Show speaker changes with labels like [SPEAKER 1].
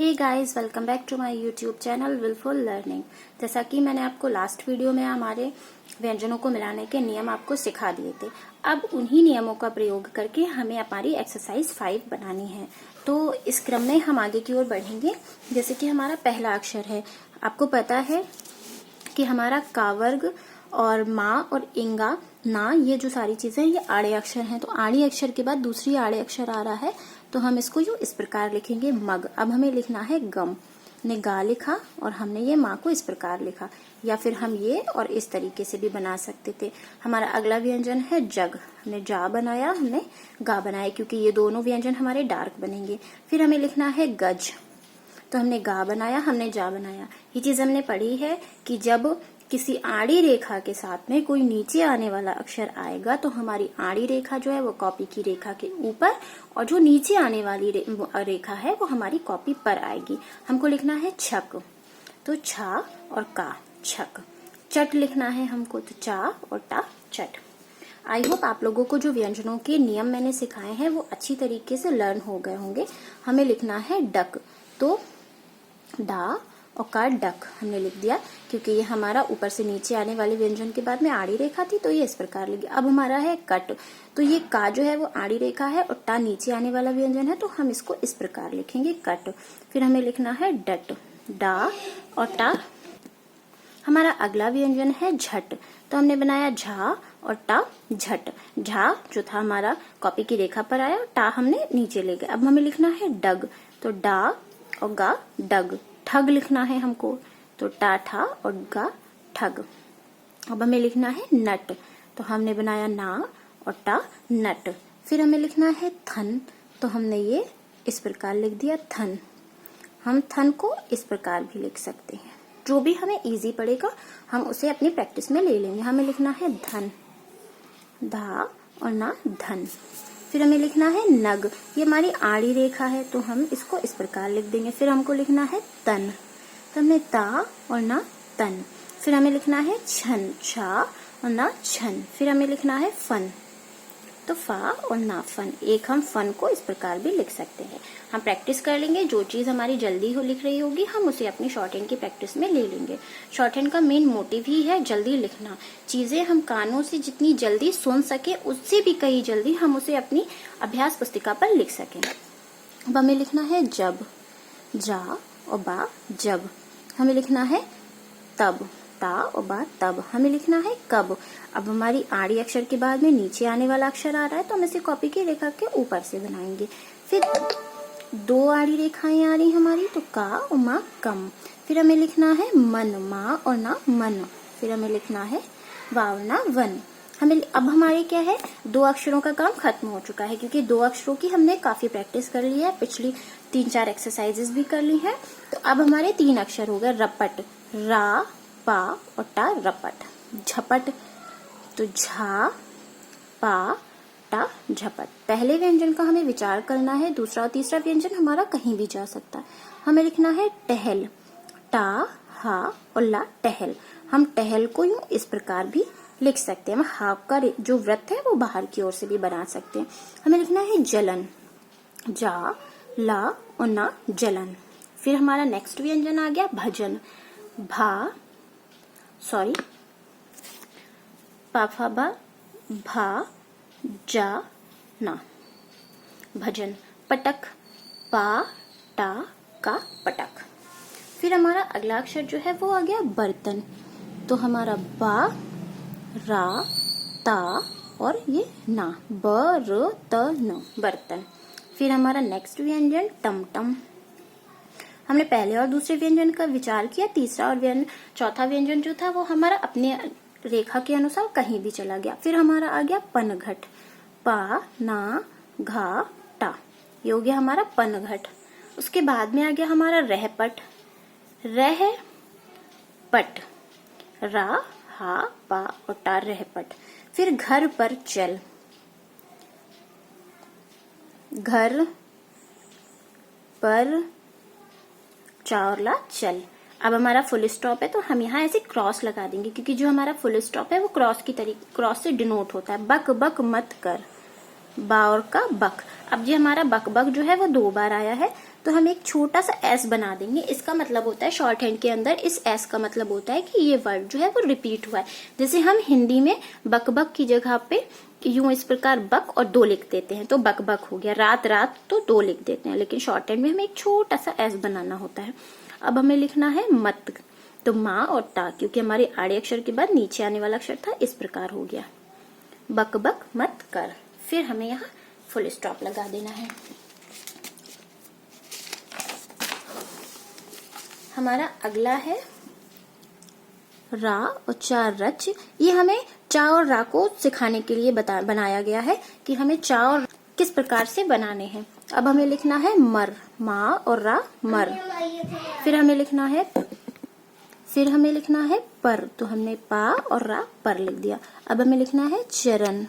[SPEAKER 1] Hey guys, welcome back to my YouTube channel willful learning. जैसा कि मैंने आपको लास्ट वीडियो में हमारे व्यंजनों को मिलाने के नियम आपको सिखा दिए थे। अब उन्हीं नियमों का प्रयोग करके हमें हमारी एक्सरसाइज 5 बनानी है। तो इस क्रम में हम आगे की ओर बढ़ेंगे। जैसे कि हमारा पहला अक्षर है, आपको पता है कि हमारा का वर्ग और माँ और इंगा ना, ये जो सारी चीजें ये आड़े अक्षर हैं। तो आड़ी अक्षर के बाद दूसरी आड़े अक्षर आ रहा है, तो हम इसको यूं इस प्रकार लिखेंगे मग। अब हमें लिखना है गम। ने गा लिखा और हमने ये माँ को इस प्रकार लिखा, या फिर हम ये और इस तरीके से भी बना सकते थे। हमारा अगला व्यंजन है जग। हमने जा बनाया, हमने गा बनाया, क्योंकि ये दोनों व्यंजन हमारे डार्क बनेंगे। फिर हमें लिखना है गज। तो हमने गा बनाया, हमने जा बनाया। ये चीज हमने पढ़ी है कि जब किसी आड़ी रेखा के साथ में कोई नीचे आने वाला अक्षर आएगा तो हमारी आड़ी रेखा जो है वो कॉपी की रेखा के ऊपर, और जो नीचे आने वाली रेखा है वो हमारी कॉपी पर आएगी। हमको लिखना है छक, तो छा और का छक। चट लिखना है हमको, तो चा और टा चट। आई होप आप लोगों को जो व्यंजनों के नियम मैंने सिखाए हैं वो अच्छी तरीके से लर्न हो गए होंगे। हमें लिखना है डक, तो डा और का डक हमने लिख दिया, क्योंकि ये हमारा ऊपर से नीचे आने वाले व्यंजन के बाद में आड़ी रेखा थी, तो ये इस प्रकार लिख दिया। अब हमारा है कट, तो ये का जो है वो आड़ी रेखा है और टा नीचे आने वाला व्यंजन है, तो हम इसको इस प्रकार लिखेंगे कट। फिर हमें लिखना है डट, डा और टा। हमारा अगला व्यंजन है झट, तो हमने बनाया झा और टा झट। झा जो था हमारा कॉपी की रेखा पर आया, टा हमने नीचे ले गए। अब हमें लिखना है डग, तो डा और गा डग। ठग लिखना है हमको, तो टा ठा और गा ठग। अब हमें लिखना है नट, तो हमने बनाया ना और टा नट। फिर हमें लिखना है थन, तो हमने ये इस प्रकार लिख दिया थन। हम थन को इस प्रकार भी लिख सकते हैं, जो भी हमें इजी पड़ेगा हम उसे अपनी प्रैक्टिस में ले लेंगे। हमें लिखना है धन, धा और ना धन। फिर हमें लिखना है नग, ये हमारी आड़ी रेखा है, तो हम इसको इस प्रकार लिख देंगे। फिर हमको लिखना है तन, तो हमने ता और ना तन। फिर हमें लिखना है छन, छा और ना छन। फिर हमें लिखना है फन, तो फा और ना फन। एक हम फन को इस प्रकार भी लिख सकते हैं। हम प्रैक्टिस कर लेंगे, जो चीज हमारी जल्दी हो लिख रही होगी हम उसे अपनी शॉर्ट हैंड की प्रैक्टिस में ले लेंगे। शॉर्ट हैंड का मेन मोटिव ही है जल्दी लिखना। चीजें हम कानों से जितनी जल्दी सुन सके उससे भी कहीं जल्दी हम उसे अपनी अभ्यास पुस्तिका पर लिख सकें। अब हमें लिखना है जब, जा और बा जब। हमें लिखना है तब, ता और बा तब। हमें लिखना है कब। अब हमारी आड़ी अक्षर के बाद में नीचे आने वाला अक्षर आ रहा है, तो हम इसे कॉपी की रेखा के ऊपर से बनाएंगे। फिर दो आड़ी रेखाएं आ रही हमारी, तो का और माँ कम। फिर हमें लिखना है मन, माँ और ना मन। फिर हमें लिखना है वा और ना वन। अब हमारे क्या है, दो अक्षरों का काम खत्म हो चुका है, क्योंकि दो अक्षरों की हमने काफी प्रैक्टिस कर ली है, पिछली 3-4 एक्सरसाइजेस भी कर ली है। तो अब हमारे 3 अक्षर हो गए रपट, रा पा और टा रपट। झपट, तो झा पा टा झपट। पहले व्यंजन का हमें विचार करना है, दूसरा और तीसरा व्यंजन हमारा कहीं भी जा सकता है। हमें लिखना है टहल, टा हा और ला टहल। हम टहल को यूं इस प्रकार भी लिख सकते हैं। हम हाफ का जो वृत्त है वो बाहर की ओर से भी बना सकते हैं। हमें लिखना है जलन, जा ला और ना जलन। फिर हमारा नेक्स्ट व्यंजन आ गया भजन, पाफा बा भा जा ना भजन। पटक, पा टा का पटक। फिर हमारा अगला अक्षर जो है वो आ गया बर्तन, तो हमारा बा रा ता और ये ना, बर्तन बर्तन। फिर हमारा नेक्स्ट व्यंजन टमटम। हमने पहले और दूसरे व्यंजन का विचार किया, तीसरा और चौथा व्यंजन जो था वो हमारा अपने रेखा के अनुसार कहीं भी चला गया। फिर हमारा आ गया पनघट, पा ना घा टा, ये हो गया हमारा पनघट। उसके बाद में आ गया हमारा रहपट, रह पट, रा हा पा और टा रहपट। फिर घर पर चल, घर पर चा और ला चल। अब हमारा फुल स्टॉप है, तो हम यहाँ ऐसे क्रॉस लगा देंगे, क्योंकि जो हमारा फुल स्टॉप है वो क्रॉस से डिनोट होता है। बक बक मत कर, बा और का बक। अब ये हमारा बक बक जो है वो 2 बार आया है, तो हम एक छोटा सा एस बना देंगे। इसका मतलब होता है शॉर्ट हैंड के अंदर इस एस का मतलब होता है कि ये वर्ड जो है वो रिपीट हुआ है। जैसे हम हिंदी में बक बक की जगह पे यूं इस प्रकार बक और 2 लिख देते हैं तो बक बक हो गया, रात रात तो 2 लिख देते हैं, लेकिन शॉर्ट हैंड में हमें एक छोटा सा एस बनाना होता है। अब हमें लिखना है मत, तो माँ और ता, क्योंकि हमारे आड़े अक्षर के बाद नीचे आने वाला अक्षर था, इस प्रकार हो गया बक बक मत कर। फिर हमें यहाँ फुल स्टॉप लगा देना है। हमारा अगला है रा और चा रच। ये हमें चा और रा को सिखाने के लिए बनाया गया है कि हमें चा और किस प्रकार से बनाने हैं। अब हमें लिखना है मर, माँ और रा मर। फिर हमें लिखना है पर, तो हमने पा और रा पर लिख दिया। अब हमें लिखना है चरण।